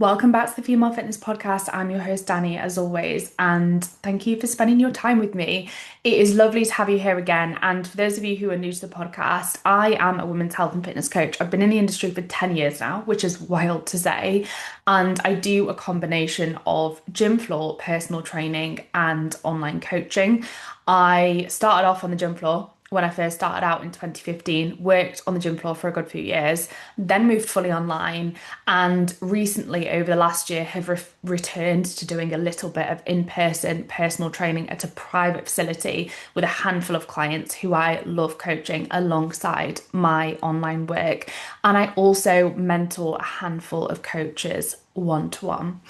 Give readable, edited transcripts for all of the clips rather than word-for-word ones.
Welcome back to the Female Fitness Podcast. I'm your host, Danny, as always, and thank you for spending your time with me. It is lovely to have you here again. And for those of you who are new to the podcast, I am a women's health and fitness coach. I've been in the industry for 10 years now, which is wild to say. And I do a combination of gym floor, personal training, and online coaching. I started off on the gym floor when I first started out in 2015, worked on the gym floor for a good few years, then moved fully online, and recently, over the last year, have returned to doing a little bit of in-person personal training at a private facility with a handful of clients who I love coaching alongside my online work. And I also mentor a handful of coaches one-to-one.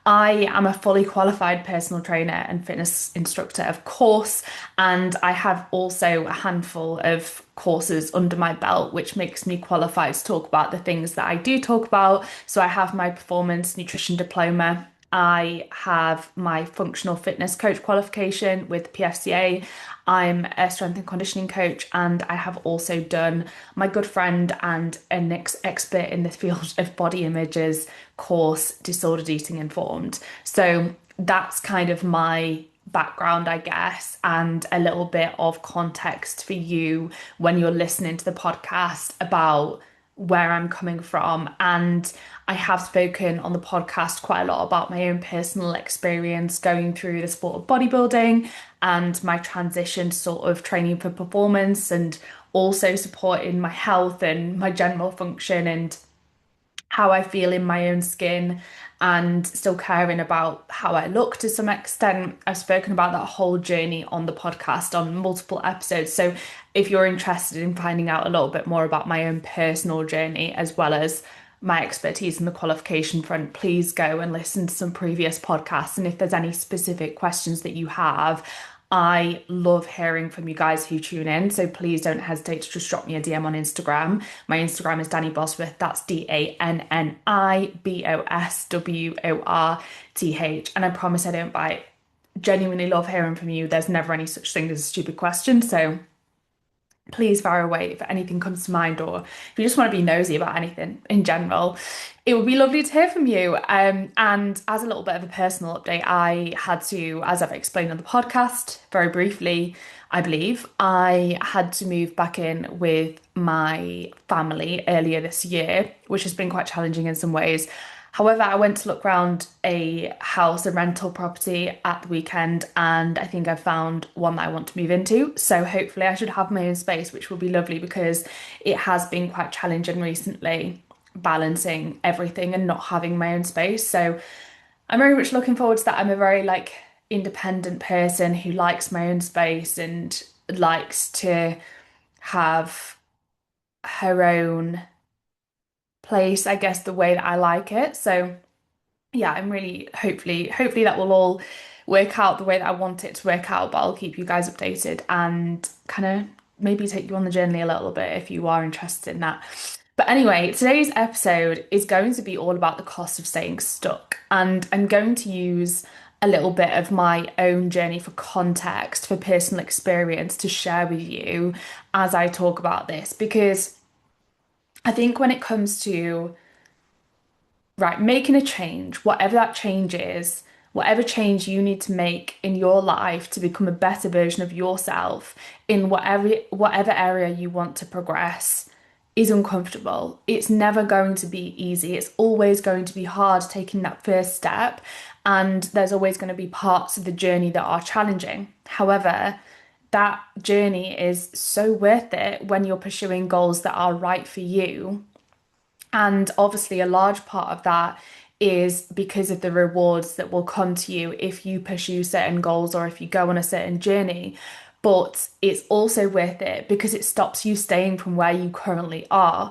I am a fully qualified personal trainer and fitness instructor, of course, and I have also a handful of courses under my belt, which makes me qualified to talk about the things that I do talk about. So I have my performance nutrition diploma. I have my functional fitness coach qualification with PFCA. I'm a strength and conditioning coach, and I have also done my good friend and an expert in the field of body images course, Disordered Eating Informed. So that's kind of my background, I guess, and a little bit of context for you when you're listening to the podcast about where I'm coming from. And I have spoken on the podcast quite a lot about my own personal experience going through the sport of bodybuilding and my transition to sort of training for performance and also supporting my health and my general function and how I feel in my own skin and still caring about how I look to some extent. I've spoken about that whole journey on the podcast on multiple episodes. So if you're interested in finding out a little bit more about my own personal journey as well as my expertise in the qualification front, please go and listen to some previous podcasts. And if there's any specific questions that you have, I love hearing from you guys who tune in. So please don't hesitate to just drop me a DM on Instagram. My Instagram is Danny Bosworth. That's DANNI BOSWORTH. And I promise I don't bite. Genuinely love hearing from you. There's never any such thing as a stupid question. So please fire away if anything comes to mind, or if you just want to be nosy about anything in general. It would be lovely to hear from you. And as a little bit of a personal update, I had to, as I've explained on the podcast very briefly, I believe, I had to move back in with my family earlier this year, which has been quite challenging in some ways. However, I went to look around a house, a rental property at the weekend, and I think I found one that I want to move into. So hopefully I should have my own space, which will be lovely because it has been quite challenging recently balancing everything and not having my own space. So I'm very much looking forward to that. I'm a very independent person who likes my own space and likes to have her own place, I guess, the way that I like it. So yeah, I'm really hopefully that will all work out the way that I want it to work out, but I'll keep you guys updated and kind of maybe take you on the journey a little bit if you are interested in that. But anyway, today's episode is going to be all about the cost of staying stuck, and I'm going to use a little bit of my own journey for context, for personal experience to share with you as I talk about this, because I think when it comes to right, making a change, whatever that change is, whatever change you need to make in your life to become a better version of yourself in whatever area you want to progress is uncomfortable. It's never going to be easy. It's always going to be hard taking that first step, and there's always going to be parts of the journey that are challenging. However, that journey is so worth it when you're pursuing goals that are right for you, and obviously, a large part of that is because of the rewards that will come to you if you pursue certain goals or if you go on a certain journey. But it's also worth it because it stops you staying from where you currently are.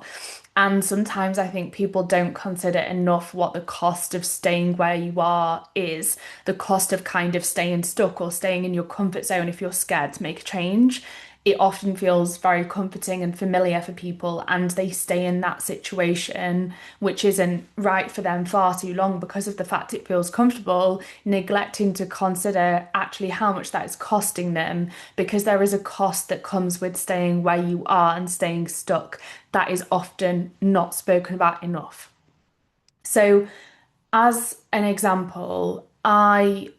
And sometimes I think people don't consider enough what the cost of staying where you are is, the cost of kind of staying stuck or staying in your comfort zone if you're scared to make a change. It often feels very comforting and familiar for people, and they stay in that situation, which isn't right for them, far too long because of the fact it feels comfortable, neglecting to consider actually how much that is costing them, because there is a cost that comes with staying where you are and staying stuck that is often not spoken about enough. So, As an example, I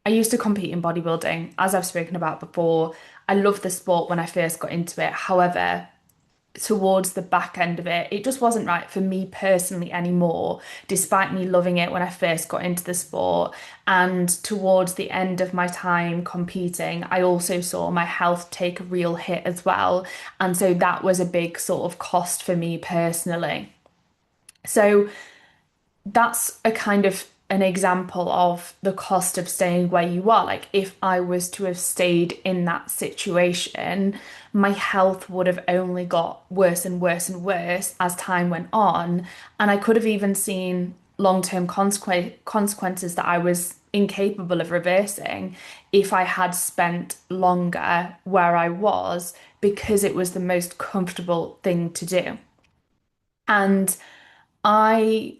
used to compete in bodybuilding, as I've spoken about before. I loved the sport when I first got into it. However, towards the back end of it, it just wasn't right for me personally anymore, despite me loving it when I first got into the sport. And towards the end of my time competing, I also saw my health take a real hit as well. And so that was a big sort of cost for me personally. So that's a kind of an example of the cost of staying where you are. Like, if I was to have stayed in that situation, my health would have only got worse and worse and worse as time went on. And I could have even seen long-term consequences that I was incapable of reversing if I had spent longer where I was because it was the most comfortable thing to do. And I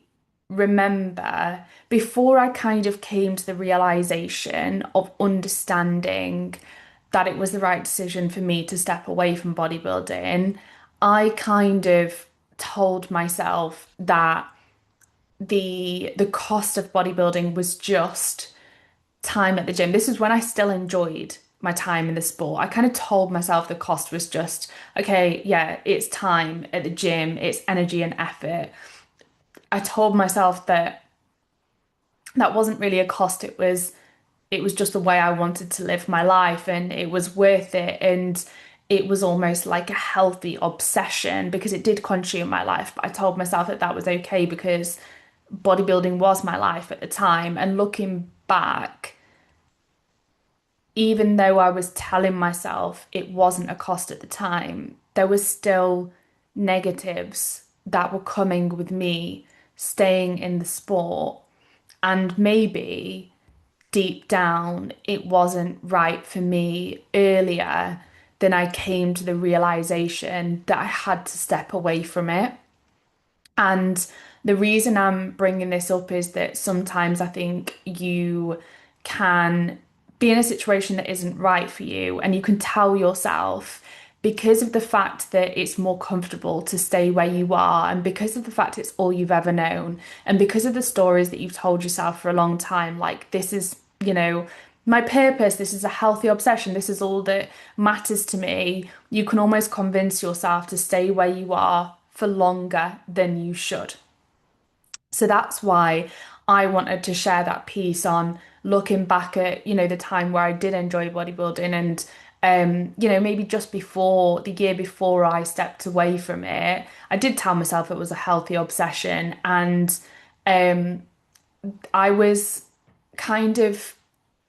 remember before I kind of came to the realization of understanding that it was the right decision for me to step away from bodybuilding, I kind of told myself that the cost of bodybuilding was just time at the gym. This is when I still enjoyed my time in the sport. I kind of told myself the cost was just, okay, yeah, it's time at the gym, it's energy and effort. I told myself that that wasn't really a cost. It was just the way I wanted to live my life and it was worth it. And it was almost like a healthy obsession because it did consume my life. But I told myself that that was okay because bodybuilding was my life at the time. And looking back, even though I was telling myself it wasn't a cost at the time, there was still negatives that were coming with me staying in the sport. And maybe deep down, it wasn't right for me earlier than I came to the realization that I had to step away from it. And the reason I'm bringing this up is that sometimes I think you can be in a situation that isn't right for you, and you can tell yourself because of the fact that it's more comfortable to stay where you are, and because of the fact it's all you've ever known, and because of the stories that you've told yourself for a long time, like, this is, my purpose, this is a healthy obsession, this is all that matters to me. You can almost convince yourself to stay where you are for longer than you should. So that's why I wanted to share that piece on looking back at, the time where I did enjoy bodybuilding and maybe just before the year before I stepped away from it, I did tell myself it was a healthy obsession and um I was kind of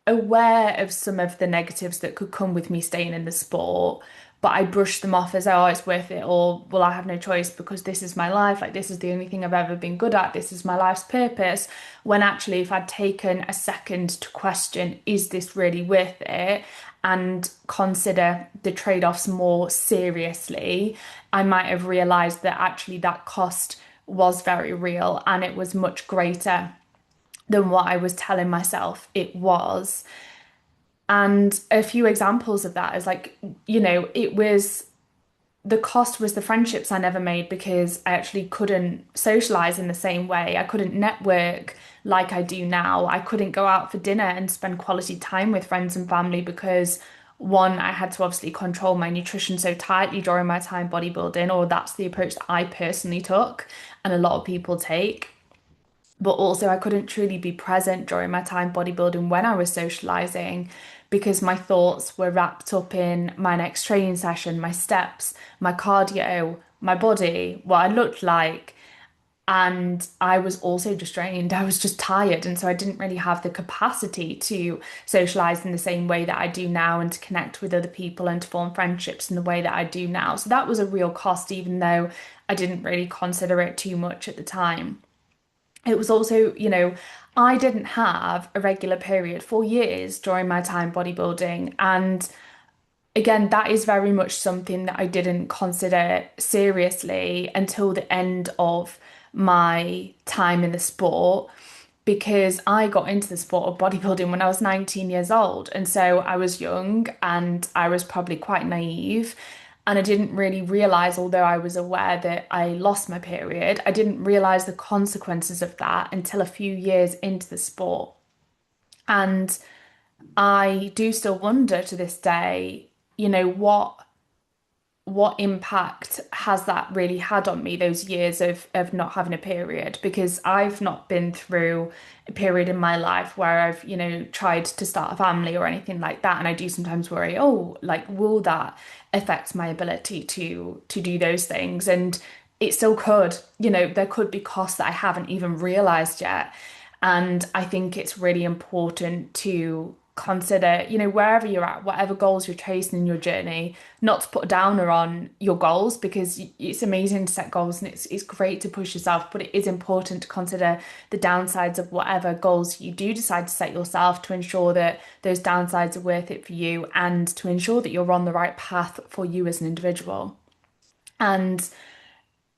aware of some of the negatives that could come with me staying in the sport, but I brushed them off as, oh, it's worth it, or, well, I have no choice because this is my life. Like, this is the only thing I've ever been good at. This is my life's purpose. When actually, if I'd taken a second to question, is this really worth it? And consider the trade-offs more seriously, I might have realized that actually that cost was very real and it was much greater than what I was telling myself it was. And a few examples of that is like, it was the cost was the friendships I never made because I actually couldn't socialize in the same way. I couldn't network like I do now. I couldn't go out for dinner and spend quality time with friends and family because one, I had to obviously control my nutrition so tightly during my time bodybuilding, or that's the approach that I personally took and a lot of people take. But also, I couldn't truly be present during my time bodybuilding when I was socializing because my thoughts were wrapped up in my next training session, my steps, my cardio, my body, what I looked like. And I was also just drained. I was just tired. And so I didn't really have the capacity to socialize in the same way that I do now and to connect with other people and to form friendships in the way that I do now. So that was a real cost, even though I didn't really consider it too much at the time. It was also, I didn't have a regular period for years during my time bodybuilding. And again, that is very much something that I didn't consider seriously until the end of my time in the sport, because I got into the sport of bodybuilding when I was 19 years old. And so I was young and I was probably quite naive. And I didn't really realize, although I was aware that I lost my period, I didn't realize the consequences of that until a few years into the sport. And I do still wonder to this day, what impact has that really had on me, those years of not having a period? Because I've not been through a period in my life where I've, tried to start a family or anything like that. And I do sometimes worry, oh, like, will that affect my ability to do those things? And it still could, there could be costs that I haven't even realized yet. And I think it's really important to consider, wherever you're at, whatever goals you're chasing in your journey, not to put a downer on your goals, because it's amazing to set goals and it's great to push yourself, but it is important to consider the downsides of whatever goals you do decide to set yourself, to ensure that those downsides are worth it for you and to ensure that you're on the right path for you as an individual. And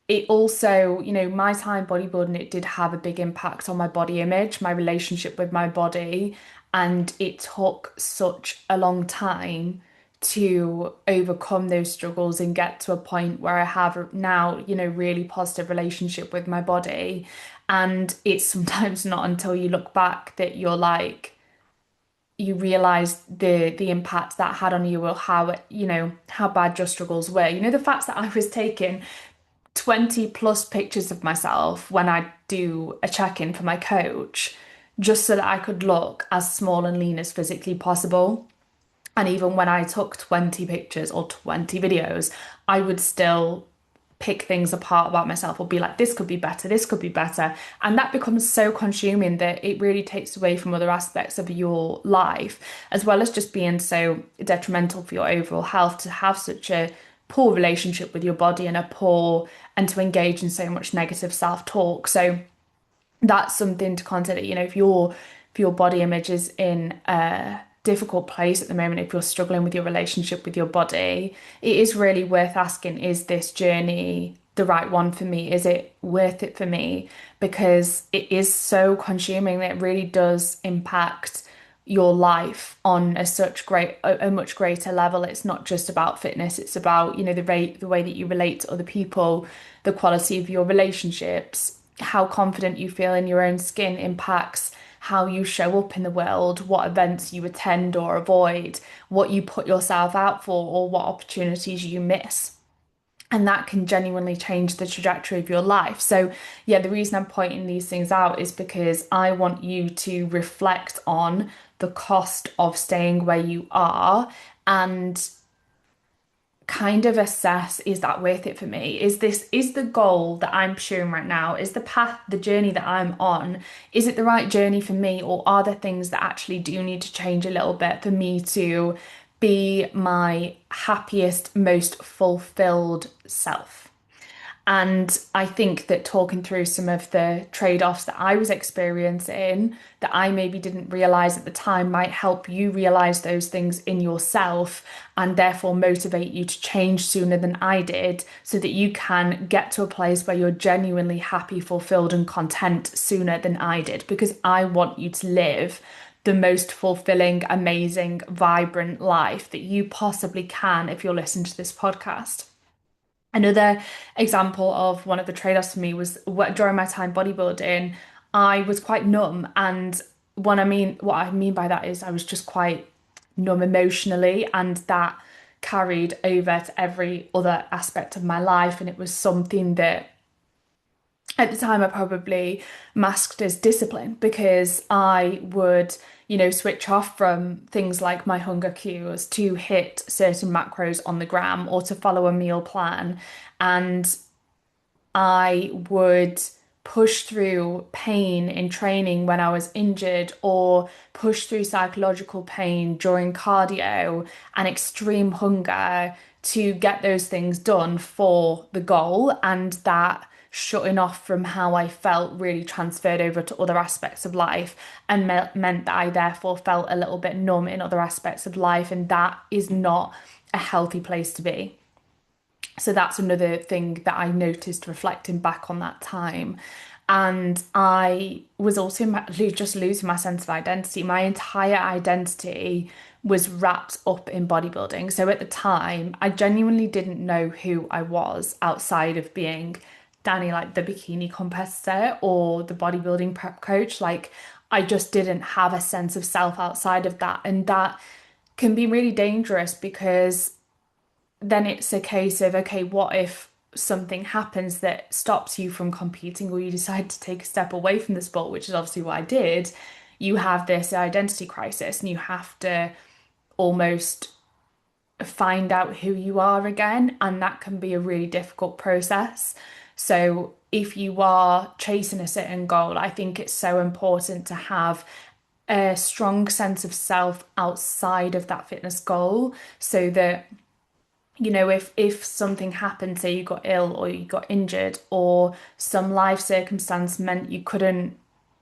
it also, my time bodybuilding, it did have a big impact on my body image, my relationship with my body. And it took such a long time to overcome those struggles and get to a point where I have now, really positive relationship with my body. And it's sometimes not until you look back that you're like, you realize the impact that had on you, or how, how bad your struggles were. The fact that I was taking 20 plus pictures of myself when I do a check-in for my coach, just so that I could look as small and lean as physically possible. And even when I took 20 pictures or 20 videos, I would still pick things apart about myself or be like, this could be better, this could be better. And that becomes so consuming that it really takes away from other aspects of your life, as well as just being so detrimental for your overall health to have such a poor relationship with your body and to engage in so much negative self-talk. So that's something to consider. If your body image is in a difficult place at the moment, if you're struggling with your relationship with your body, it is really worth asking, is this journey the right one for me? Is it worth it for me? Because it is so consuming that it really does impact your life on a much greater level. It's not just about fitness, it's about, the way that you relate to other people, the quality of your relationships, how confident you feel in your own skin impacts how you show up in the world, what events you attend or avoid, what you put yourself out for, or what opportunities you miss. And that can genuinely change the trajectory of your life. So, yeah, the reason I'm pointing these things out is because I want you to reflect on the cost of staying where you are and kind of assess, is that worth it for me? Is the goal that I'm pursuing right now, is the path, the journey that I'm on, is it the right journey for me, or are there things that actually do need to change a little bit for me to be my happiest, most fulfilled self? And I think that talking through some of the trade-offs that I was experiencing that I maybe didn't realize at the time might help you realize those things in yourself and therefore motivate you to change sooner than I did, so that you can get to a place where you're genuinely happy, fulfilled, and content sooner than I did. Because I want you to live the most fulfilling, amazing, vibrant life that you possibly can if you're listening to this podcast. Another example of one of the trade-offs for me was during my time bodybuilding, I was quite numb. And what I mean by that is I was just quite numb emotionally, and that carried over to every other aspect of my life. And it was something that at the time I probably masked as discipline, because I would, switch off from things like my hunger cues to hit certain macros on the gram or to follow a meal plan. And I would push through pain in training when I was injured, or push through psychological pain during cardio and extreme hunger to get those things done for the goal. And that shutting off from how I felt really transferred over to other aspects of life and meant that I therefore felt a little bit numb in other aspects of life. And that is not a healthy place to be. So that's another thing that I noticed reflecting back on that time. And I was also just losing my sense of identity. My entire identity was wrapped up in bodybuilding. So at the time, I genuinely didn't know who I was outside of being Danny, like the bikini competitor or the bodybuilding prep coach. Like, I just didn't have a sense of self outside of that. And that can be really dangerous because then it's a case of, okay, what if something happens that stops you from competing or you decide to take a step away from the sport, which is obviously what I did. You have this identity crisis and you have to almost find out who you are again, and that can be a really difficult process. So, if you are chasing a certain goal, I think it's so important to have a strong sense of self outside of that fitness goal so that if something happened, say you got ill or you got injured or some life circumstance meant you couldn't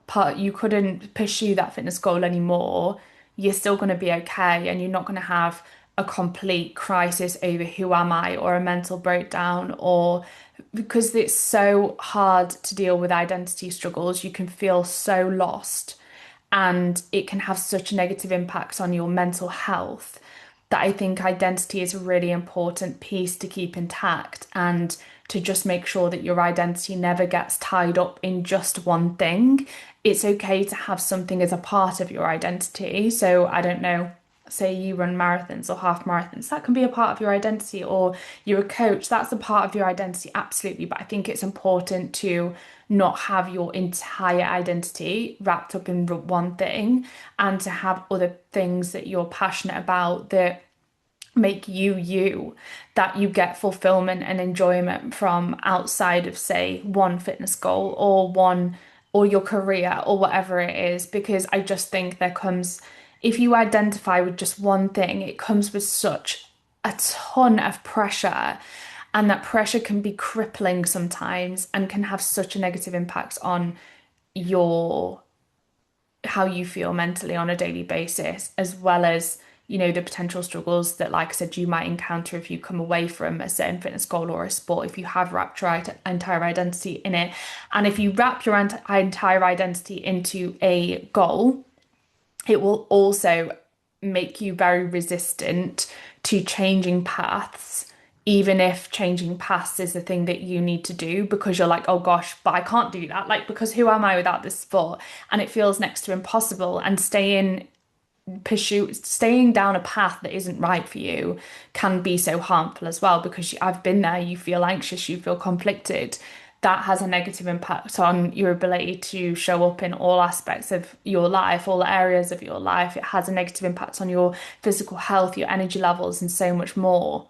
pursue that fitness goal anymore, you're still going to be okay and you're not going to have a complete crisis over who am I or a mental breakdown or because it's so hard to deal with identity struggles, you can feel so lost and it can have such a negative impact on your mental health that I think identity is a really important piece to keep intact and to just make sure that your identity never gets tied up in just one thing. It's okay to have something as a part of your identity. So I don't know, say you run marathons or half marathons, that can be a part of your identity, or you're a coach, that's a part of your identity, absolutely. But I think it's important to not have your entire identity wrapped up in one thing and to have other things that you're passionate about that make you you, that you get fulfillment and enjoyment from outside of, say, one fitness goal or one or your career or whatever it is. Because I just think if you identify with just one thing, it comes with such a ton of pressure. And that pressure can be crippling sometimes and can have such a negative impact on your how you feel mentally on a daily basis, as well as, the potential struggles that, like I said, you might encounter if you come away from a certain fitness goal or a sport, if you have wrapped your entire identity in it. And if you wrap your entire identity into a goal, it will also make you very resistant to changing paths, even if changing paths is the thing that you need to do because you're like, oh gosh, but I can't do that. Like, because who am I without this sport? And it feels next to impossible. And staying down a path that isn't right for you can be so harmful as well because I've been there. You feel anxious, you feel conflicted. That has a negative impact on your ability to show up in all aspects of your life, all areas of your life. It has a negative impact on your physical health, your energy levels, and so much more.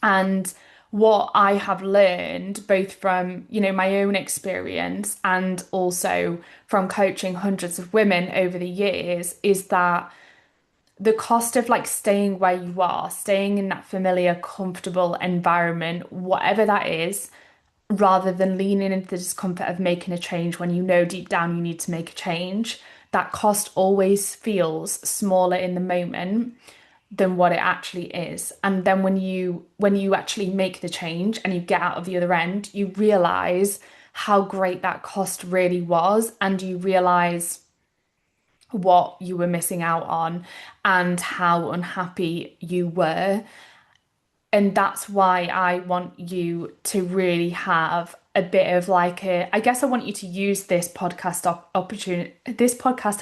And what I have learned, both from, my own experience and also from coaching hundreds of women over the years, is that the cost of like staying where you are, staying in that familiar, comfortable environment, whatever that is, rather than leaning into the discomfort of making a change when you know deep down you need to make a change, that cost always feels smaller in the moment than what it actually is. And then when you actually make the change and you get out of the other end, you realize how great that cost really was, and you realize what you were missing out on and how unhappy you were. And that's why I want you to really have a bit of like I guess I want you to use this this podcast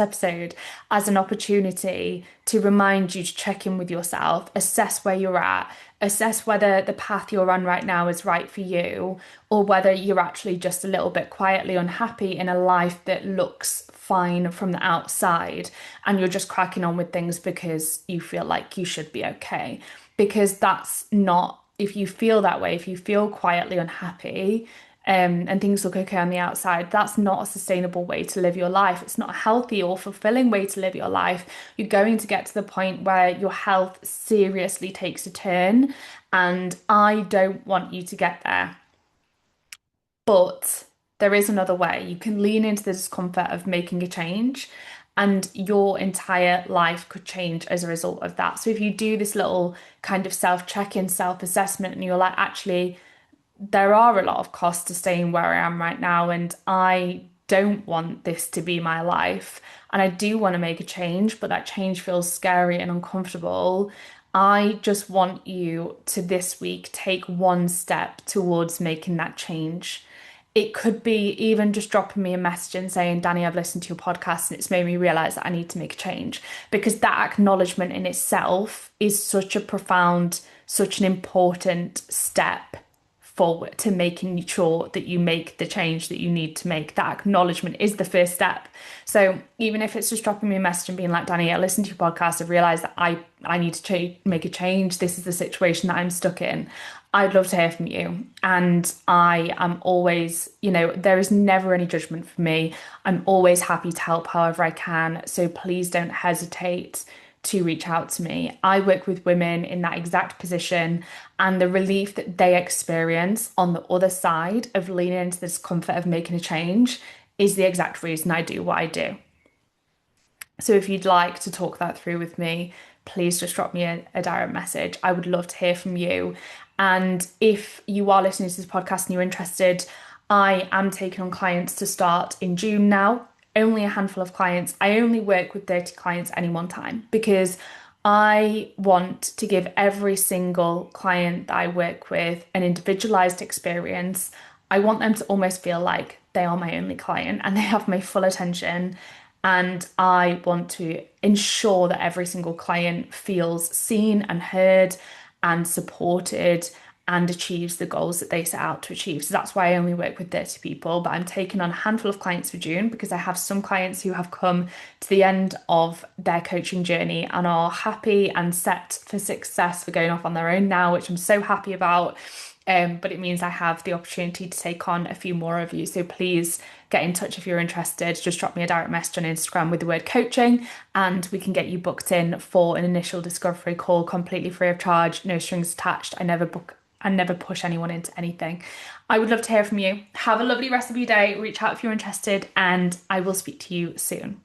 episode as an opportunity to remind you to check in with yourself, assess where you're at, assess whether the path you're on right now is right for you, or whether you're actually just a little bit quietly unhappy in a life that looks fine from the outside and you're just cracking on with things because you feel like you should be okay. Because that's not, if you feel that way, if you feel quietly unhappy, and things look okay on the outside, that's not a sustainable way to live your life. It's not a healthy or fulfilling way to live your life. You're going to get to the point where your health seriously takes a turn, and I don't want you to get there. But there is another way. You can lean into the discomfort of making a change, and your entire life could change as a result of that. So if you do this little kind of self-check-in, self-assessment, and you're like, actually, there are a lot of costs to staying where I am right now, and I don't want this to be my life and I do want to make a change, but that change feels scary and uncomfortable. I just want you to this week take one step towards making that change. It could be even just dropping me a message and saying, Danny, I've listened to your podcast and it's made me realize that I need to make a change. Because that acknowledgement in itself is such a profound, such an important step forward to making sure that you make the change that you need to make. That acknowledgement is the first step. So even if it's just dropping me a message and being like, Danny, I listened to your podcast, I've realized that I need to make a change. This is the situation that I'm stuck in. I'd love to hear from you. And I am always, there is never any judgment for me. I'm always happy to help however I can. So please don't hesitate to reach out to me. I work with women in that exact position, and the relief that they experience on the other side of leaning into the discomfort of making a change is the exact reason I do what I do. So if you'd like to talk that through with me, please just drop me a direct message. I would love to hear from you. And if you are listening to this podcast and you're interested, I am taking on clients to start in June now. Only a handful of clients. I only work with 30 clients any one time because I want to give every single client that I work with an individualized experience. I want them to almost feel like they are my only client and they have my full attention. And I want to ensure that every single client feels seen and heard and supported and achieves the goals that they set out to achieve. So that's why I only work with 30 people, but I'm taking on a handful of clients for June because I have some clients who have come to the end of their coaching journey and are happy and set for success for going off on their own now, which I'm so happy about. But it means I have the opportunity to take on a few more of you. So please get in touch if you're interested. Just drop me a direct message on Instagram with the word coaching and we can get you booked in for an initial discovery call completely free of charge, no strings attached. I never push anyone into anything. I would love to hear from you. Have a lovely rest of your day. Reach out if you're interested and I will speak to you soon.